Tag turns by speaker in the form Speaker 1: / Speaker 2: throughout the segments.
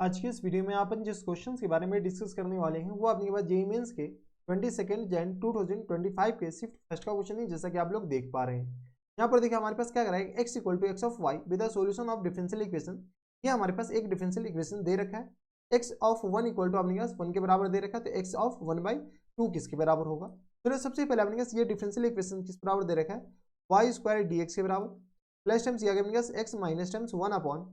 Speaker 1: आज के इस वीडियो में अपन जिस क्वेश्चंस के बारे में डिस्कस करने वाले हैं वो अपने पास जेईई मेंस के 22 जैन 2025 के शिफ्ट फर्स्ट का क्वेश्चन है, जैसा कि आप लोग देख पा रहे हैं। यहाँ पर देखिए हमारे पास क्या करा है, x equal to x of y with the solution of differential equation. ये हमारे पास एक डिफरेंशियल इक्वेशन दे रखा है। x ऑफ 1 इक्वल टू अपने पास 1 के बराबर दे रखा है, तो x ऑफ 1/2 किसके बराबर होगा। तो सबसे पहले अपने पास ये डिफरेंशियल इक्वेशन किस बराबर दे रखा है, वाई स्क्वायर डी एक्स के बराबर, प्लस टाइम्स ये अपने पास एक्स माइनस टाइम्स 1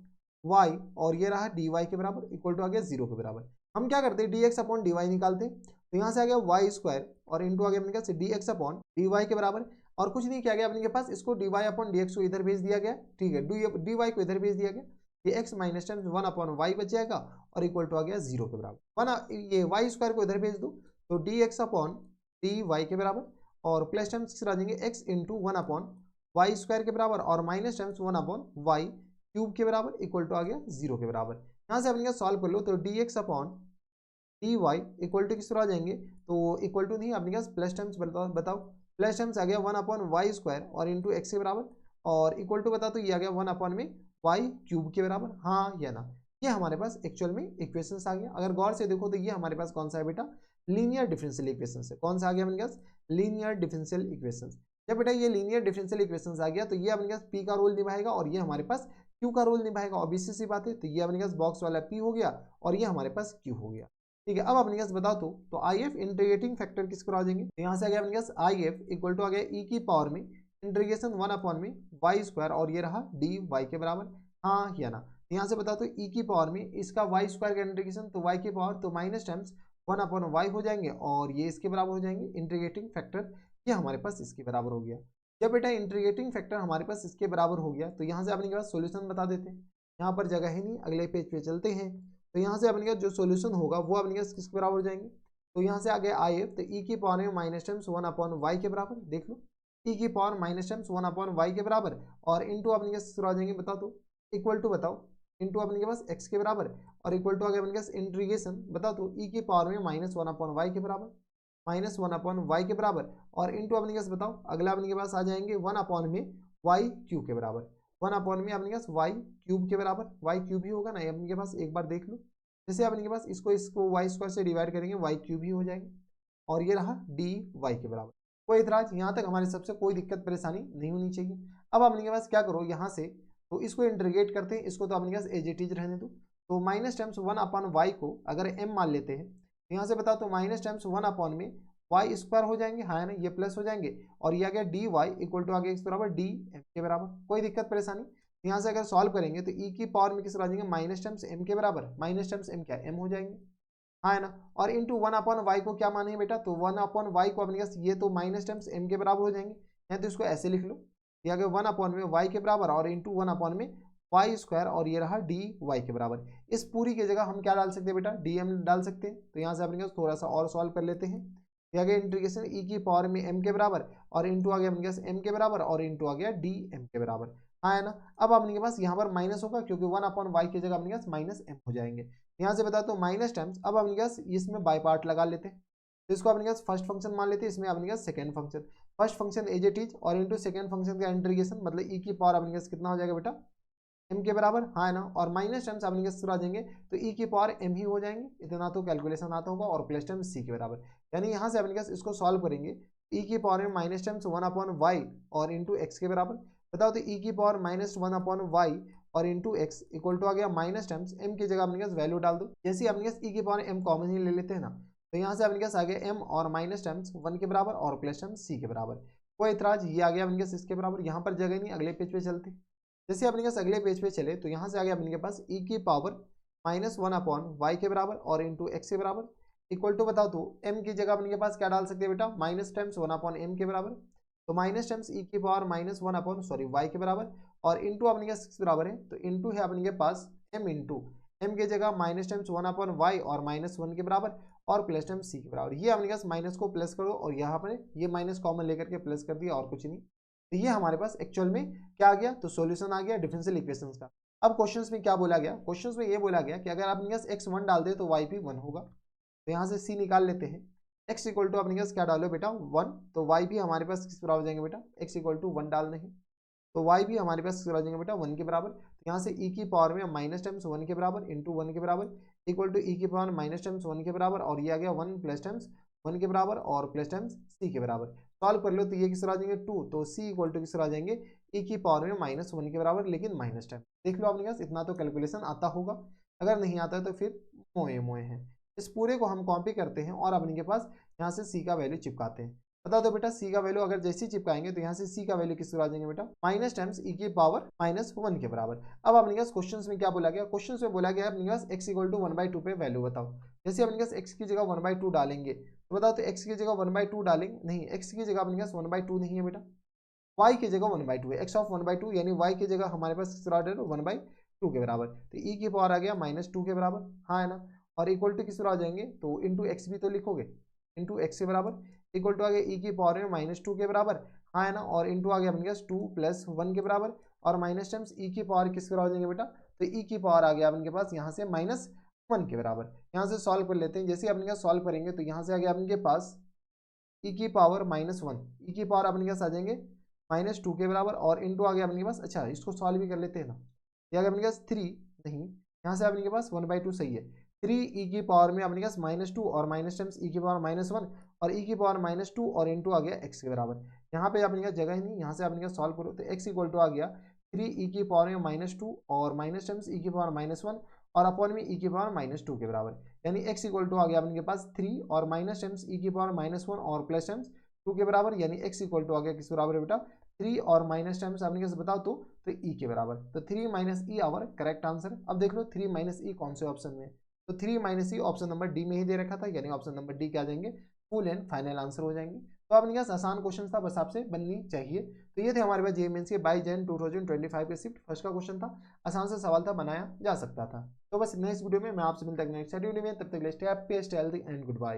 Speaker 1: y और ये रहा dy के बराबर इक्वल टू आ गया 0 के बराबर। हम क्या करते हैं, dx अपॉन dy निकालते हैं, तो यहाँ से आ गया y स्क्वायर और इंटू आ गया अपने पास dx अपॉन dy के बराबर, और कुछ नहीं किया गया अपने के पास, इसको dy अपॉन dx को इधर भेज दिया गया, ठीक है, dy को इधर भेज दिया गया, ये x minus times 1 upon y बच जाएगा और इक्वल टू आ गया 0 के बराबर। ये y स्क्वायर को इधर भेज दो तो dx अपॉन dy के बराबर, और प्लस टाइम्स आ जाएंगे x into 1 upon y square के बराबर और minus times 1 upon y cube के बराबर इक्वल टू आ गया 0 के बराबर। यहाँ से अपने सॉल्व कर लो तो dx upon dy equal to किस तरह आ जाएंगे, तो इक्वल टू नहीं अपने पास प्लस टाइम्स बताओ प्लस टाइम्स आ गया 1 अपॉन वाई स्क्वायर और इंटू एक्स के बराबर, और इक्वल टू बता तो ये आ गया 1 अपॉन में वाई क्यूब के बराबर, हाँ या ना। ये हमारे पास एक्चुअल में इक्वेशंस आ गया। अगर गौर से देखो तो ये हमारे पास कौन सा है बेटा, लीनियर डिफरेंशियल इक्वेशंस है। कौन सा आ गया अपने पास, लीनियर डिफरेंशियल इक्वेशंस। जब बेटा ये लीनियर डिफरेंशियल इक्वेशंस आ गया तो ये अपने पास पी का रोल निभाएगा और ये हमारे पास क्यू का रोल निभाएगा, ऑब्वियस सी बात है। तो ये अपने पास बॉक्स वाला पी हो गया और ये हमारे पास क्यू हो गया, ठीक है। अब अपने पास बताओ तो आई एफ इंटीग्रेटिंग फैक्टर किसको आ जाएंगे, तो यहाँ से आ गया अपने पास आई एफ इक्वल टू आ गया ई की पावर में इंटीग्रेशन 1 अपॉन में वाई स्क्वायर और ये रहा डी वाई के बराबर, हाँ या ना। यहाँ से बताओ तो ई की पावर में इसका वाई स्क्वायर का इंटीग्रेशन तो वाई की पावर तो माइनस टाइम्स 1 अपॉन वाई हो जाएंगे और ये इसके बराबर हो जाएंगे इंटीग्रेटिंग फैक्टर, ये हमारे पास इसके बराबर हो गया। जब बेटा इंटीग्रेटिंग फैक्टर हमारे पास इसके बराबर हो गया तो यहाँ से अपने पास सोल्यूशन बता देते हैं। यहाँ पर जगह ही नहीं, अगले पेज पे चलते हैं। तो यहाँ से अपने पास जो सोल्यूशन होगा वो अपने पास किसके बराबर हो जाएंगे, तो यहाँ से आ गया आई एफ, तो ई की पावर में माइनस टाइम्स 1 अपॉन वाई के बराबर, देख लो ई की power minus times 1 upon y के बराबर, और इंटू अपने पास आ जाएंगे बताओ तो इक्वल टू बताओ इंटू अपने के पास एक्स के बराबर और इक्वल टू आ गया अपने पास इंटीग्रेशन बताओ तो ई की पावर में माइनस 1 अपॉन वाई के बराबर, माइनस 1 अपॉन वाई के बराबर, और इंटू अपने पास बताओ अगला अपने के पास आ जाएंगे 1 अपॉन में वाई क्यूब के बराबर, 1 अपॉन में अपने पास वाई क्यूब के बराबर, वाई क्यूब ही होगा ना अपने के पास, एक बार देख लो। जैसे अपने के पास इसको वाई स्क्वायर से डिवाइड करेंगे वाई क्यूब ही हो जाएंगे, और ये रहा डी वाई के बराबर। कोई इतराज यहाँ तक हमारे सबसे कोई दिक्कत परेशानी नहीं होनी चाहिए। अब अपने के पास क्या करो, यहाँ से तो इसको इंटीग्रेट करते हैं, इसको तो अपने पास एज इट इज रहने दो। तो माइनस टाइम्स 1 अपॉन वाई को अगर एम मान लेते हैं, तो यहाँ से बताओ तो माइनस टाइम्स 1 अपॉन में वाई स्क्वायर हो जाएंगे, हाँ ना, ये प्लस हो जाएंगे, और ये आ गया डी वाई इक्वल टू आ गया बराबर डी एम के बराबर। कोई दिक्कत परेशानी, यहाँ से अगर सॉल्व करेंगे तो ई की पावर में किस आ जाएंगे माइनस टाइम्स एम के बराबर, माइनस टाइम्स एम क्या एम हो जाएंगे, हाँ है ना। और इंटू 1 अपॉन वाई को क्या माने बेटा, तो 1 अपॉन वाई को अपने ये तो माइनस टाइम्स एम के बराबर हो जाएंगे, या तो इसको ऐसे लिख लो, ये आ गया 1 अपॉन में वाई के बराबर और इंटू 1 अपॉन में वाई स्क्वायर और ये रहा डी वाई के बराबर। इस पूरी की जगह हम क्या डाल सकते हैं बेटा, डी एम डाल सकते हैं। तो यहाँ से अपने थोड़ा सा और सॉल्व कर लेते हैं। ये आ गया इंटीग्रेशन ई की पावर में एम के बराबर और इंटू आ गया अपने पास एम के बराबर और इंटू आ गया डी एम के बराबर, हाँ है ना। अब अपने के पास यहाँ पर माइनस होगा क्योंकि 1 अपॉन वाई की जगह अपने पास माइनस एम हो जाएंगे। यहाँ से बता तो माइनस टाइम्स, अब अपने पास इसमें बाय पार्ट लगा लेते हैं, तो इसको अपने पास फर्स्ट फंक्शन मान लेते हैं, इसमें अपने पास second function, first function as it is और इंटू सेकंड फंक्शन का इंटीग्रेशन मतलब ई की पावर अपने पास कितना हो जाएगा बेटा एम के बराबर, हाँ है ना, और माइनस टाइम्स अपने के आ जाएंगे तो ई की पावर एम ही हो जाएंगे, इतना तो कैलकुलेशन आता होगा, और प्लस टाइम्स सी के बराबर। यानी यहाँ से अपने पास इसको सॉल्व करेंगे, ई की पावर में माइनस टाइम्स 1 अपॉन वाई और इंटू एक्स के बराबर, बताओ तो ई की पावर माइनस 1 अपॉन वाई और इंटू एक्स इक्वल टू आ गया माइनस टाइम्स एम की जगह अपने पास वैल्यू डाल दो। जैसे अपने पास ई की पावर एम कॉमन ही ले लेते हैं ना, तो यहाँ से अपने पास आ गया एम और माइनस टाइम्स 1 के बराबर और प्लस टाइम्स सी के बराबर। कोई इतराज, ये आ गया अपने पास इसके बराबर। यहाँ पर जगह नहीं, अगले पेज पे चलते। जैसे अपने पास अगले पेज पे चले तो यहाँ से आ गया अपने के पास ई की पावर माइनस 1 अपॉन वाई के बराबर और इंटू एक्स के बराबर इक्वल टू बताओ तो एम की जगह अपने के पास क्या डाल सकते हैं बेटा, माइनस टाइम्स 1 अपॉन एम के बराबर, तो माइनस टाइम्स ई की पावर माइनस 1 अपॉन वाई के बराबर और इंटू अपने के पास बराबर है, तो इंटू है अपने के पास एम इंटू एम की जगह माइनस टाइम्स 1 अपॉन वाई और माइनस 1 के बराबर और प्लस टाइम्स सी के बराबर। ये अपने पास माइनस को प्लस करो और यहाँ पर ये माइनस कॉमन लेकर के प्लस कर दिया और कुछ नहीं। तो ये हमारे पास एक्चुअल में क्या आ गया, तो सॉल्यूशन आ गया डिफरेंशियल इक्वेशंस का। अब क्वेश्चंस में क्या बोला गया, क्वेश्चंस में ये बोला गया कि अगर आप एक्स 1 डाल दे तो वाई भी 1 होगा। तो यहाँ से सी निकाल लेते हैं, एक्स इक्वल टू अपने क्या डालो बेटा 1, तो वाई भी हमारे पास किस बराबर हो जाएंगे बेटा, एक्स इक्वल टू 1 डालने हैं, तो वाई भी हमारे पास किस बराबर हो जाएंगे बेटा 1 के बराबर। तो यहाँ से ई की पावर में माइनस टाइम्स 1 के बराबर इंटू 1 के बराबर इक्वल टू ई की पावर माइनस टाइम्स 1 के बराबर, और ये आ गया 1 प्लस टाइम्स 1 के बराबर और प्लस टाइम्स सी के बराबर। सॉल्व कर लो तो ये किस तरह आ जाएंगे 2, तो सी इक्वल टू किस तरह आ जाएंगे ई की पावर में माइनस 1 के बराबर, लेकिन माइनस टाइम। देख लो आपने पास इतना तो कैलकुलेशन आता होगा, अगर नहीं आता है तो फिर मोए मोए हैं। इस पूरे को हम कॉपी करते हैं और अपने के पास यहाँ से सी का वैल्यू चिपकाते हैं। बता दो बेटा सी का वैल्यू अगर जैसे ही चिपकाएंगे तो यहाँ से सी का वैल्यू किस तरह आ जाएंगे बेटा माइनस टाइम्स ई की पावर माइनस 1 के बराबर। अब अपने पास क्वेश्चंस में क्या बोला गया, क्वेश्चंस में बोला गया अपने पास x इक्वल टू 1/2 पे वैल्यू बताओ। जैसे अपने पास x की जगह 1/2 डालेंगे तो बताओ, तो x की जगह 1/2 डालेंगे, नहीं x की जगह अपने पास 1/2 नहीं है बेटा, y की जगह 1/2 है, x ऑफ 1/2 यानी y की जगह हमारे पास किस तरह 1/2 के बराबर, तो e की पावर आ गया -2 के बराबर, हाँ है ना, और इक्वल टू किस तरह आ जाएंगे, तो इंटू एक्स भी तो लिखोगे, इंटू एक्स के बराबर इक्वल टू आ गया e की पावर में -2 के बराबर, हाँ है ना, और इंटू आ गया अपने पास 2 + 1 के बराबर, और माइनस टाइम्स e की पावर किस तरह हो जाएंगे बेटा, तो e की पावर आ गया अपने पास यहाँ से -1 के बराबर। यहाँ से सॉल्व कर लेते हैं, जैसे अपने पास सॉल्व करेंगे तो यहाँ से आ गया अपने पास e की पावर -1, e की पावर अपने पास आ जाएंगे -2 के बराबर, और इंटू आ गया अपने पास, अच्छा इसको सॉल्व भी कर लेते हैं ना, ये आ गया अपने पास 3, नहीं यहाँ से अपने के पास 1/2 सही है, 3 e की पावर में अपने पास -2 और माइनस टाइम्स e की पावर -1 और e की पावर -2 और इंटू आ गया x के बराबर। यहाँ पे अपने पास जगह ही नहीं, यहाँ से अपने पास सॉल्व करो तो x इक्वल टू आ गया 3 e की पावर में -2 और माइनस टाइम्स e की पावर -1 और अपॉन में e की पावर -2 के बराबर, यानी x इक्वल टू आ गया अपने पास 3 और माइनस टाइम्स e की पावर -1 और प्लस टाइम्स 2 के बराबर, यानी x इक्वल टू आ गया किस बराबर है बेटा 3 और माइनस टाइम्स आपने कैसे बताओ तो e के बराबर, तो 3 - e आवर करेक्ट आंसर। अब देख लो 3 - e कौन से ऑप्शन में, तो 3 - e ऑप्शन नंबर डी में ही दे रखा था, यानी ऑप्शन नंबर डी क्या आ जाएंगे फुल एंड फाइनल आंसर हो जाएंगे। तो अपने पास आसान क्वेश्चन था, बस आपसे बननी चाहिए। तो ये थे हमारे पास जेईई मेंस के 22 जनवरी 2025 के शिफ्ट फर्स्ट का क्वेश्चन था, आसान सा सवाल था, बनाया जा सकता था। तो बस नेक्स्ट वीडियो में मैं आपसे मिलता हूं नेक्स्ट वीडियो में, तब तक के लिए stay happy stay healthy and good bye.